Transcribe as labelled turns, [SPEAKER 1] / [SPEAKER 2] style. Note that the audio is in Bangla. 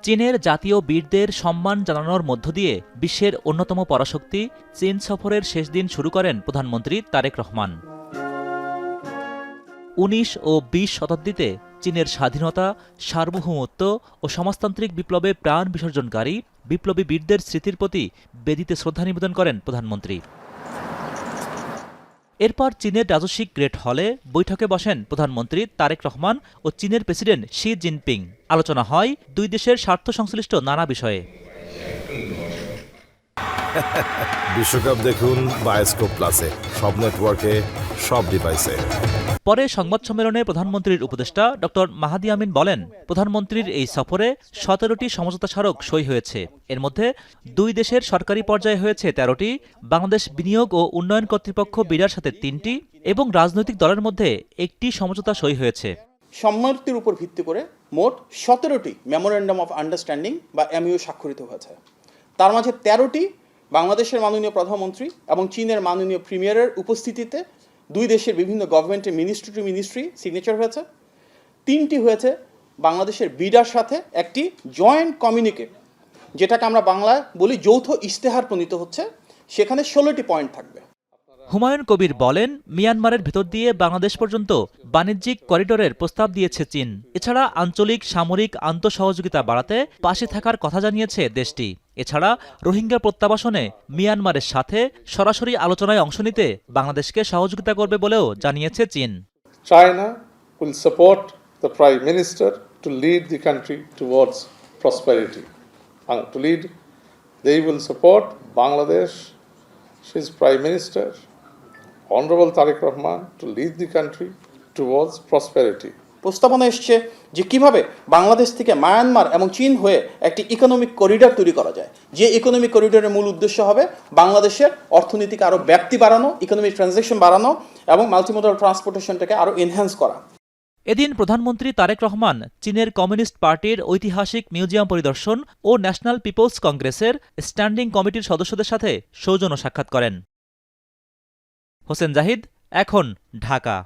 [SPEAKER 1] চীনের জাতীয় বীরদের সম্মান জানানোর মধ্য দিয়ে বিশ্বের অন্যতম পরাশক্তি চীন সফরের শেষ দিন শুরু করেন প্রধানমন্ত্রী তারেক রহমান। ১৯ ও ২০ শতাব্দীতে চীনের স্বাধীনতা, সার্বভৌমত্ব ও সমাজতান্ত্রিক বিপ্লবে প্রাণ বিসর্জনকারী বিপ্লবী বীরদের স্মৃতির প্রতি বেদিতে শ্রদ্ধা নিবেদন করেন প্রধানমন্ত্রী। এরপর চীনের রাজস্বিক গ্রেট হলে বৈঠকে বসেন প্রধানমন্ত্রী তারেক রহমান ও চীনের প্রেসিডেন্ট শি জিনপিং। আলোচনা হয় দুই দেশের স্বার্থ সংশ্লিষ্ট নানা বিষয়ে।
[SPEAKER 2] বিশ্বকাপ দেখুন বায়োস্কোপ প্লাসে, সব নেটওয়ার্কে, সব ডিভাইসে।
[SPEAKER 1] পরে সংবাদ সম্মেলনে প্রধানমন্ত্রীর উপদেষ্টা ডক্টর মাহাদি আমিন বলেন, প্রধানমন্ত্রীর এই সফরে ১৭টি সমঝোতা স্মারক সই হয়েছে। এর মধ্যে দুই দেশের সরকারি পর্যায়ে হয়েছে ১৩টি, বাংলাদেশ বিনিয়োগ ও উন্নয়ন কর্তৃপক্ষ বিডার সাথে ৩টি এবং রাজনৈতিক দলের মধ্যে একটি সমঝোতা সই হয়েছে।
[SPEAKER 3] সম্মতির উপর ভিত্তি করে মোট ১৭টি মেমোরেন্ডাম অফ আন্ডারস্ট্যান্ডিং বা এমইউ স্বাক্ষরিত হয়েছে। তার মাঝে ১৩টি বাংলাদেশের মাননীয় প্রধানমন্ত্রী এবং চীনের মাননীয় প্রিমিয়ারের উপস্থিতিতে দুই দেশের বিভিন্ন গভর্নমেন্টের মিনিস্ট্রি টু মিনিস্ট্রি সিগনেচার হয়েছে। ৩টি হয়েছে বাংলাদেশের বিডার সাথে একটি জয়েন্ট কমিউনিকে, যেটাকে আমরা বাংলায় বলি যৌথ ইশতেহার প্রণীত হচ্ছে। সেখানে ১৬টি পয়েন্ট থাকবে।
[SPEAKER 1] হুমায়ুন কবির বলেন, মিয়ানমারের ভেতর দিয়ে বাংলাদেশ পর্যন্ত বাণিজ্যিক করিডোরের প্রস্তাব দিয়েছে চীন। এছাড়া আঞ্চলিক সামরিক আন্তঃসহযোগিতা বাড়াতে পাশে থাকার কথা জানিয়েছে দেশটি। এছাড়া রোহিঙ্গা প্রত্যাবাসনে মিয়ানমারের সাথে সরাসরি আলোচনায় অংশ নিতে বাংলাদেশকে সহযোগিতা করবে বলেও জানিয়েছে চীন।
[SPEAKER 4] China will support the Prime Minister to lead the country towards prosperity. They will support Bangladesh's Prime Minister, Honorable Tariq Rahman, to lead the country towards prosperity.
[SPEAKER 3] প্রস্তাবনা এসছে যে কিভাবে বাংলাদেশ থেকে মায়ানমার এবং চীন হয়ে একটি ইকোনমিক করিডোর তৈরি করা যায়, যে ইকোনমিক করিডোরের মূল উদ্দেশ্য হবে বাংলাদেশের অর্থনীতিকে আরও ব্যাপ্তি বাড়ানো, ইকোনমিক ট্রানজ্যাকশন বাড়ানো এবং মাল্টিমোডাল ট্রান্সপোর্টেশনটাকে আরও এনহ্যান্স করা।
[SPEAKER 1] এদিন প্রধানমন্ত্রী তারেক রহমান চীনের কমিউনিস্ট পার্টির ঐতিহাসিক মিউজিয়াম পরিদর্শন ও ন্যাশনাল পিপলস কংগ্রেসের স্ট্যান্ডিং কমিটির সদস্যদের সাথে সৌজন্য সাক্ষাৎ করেন। হোসেন জাহিদ, এখন, ঢাকা।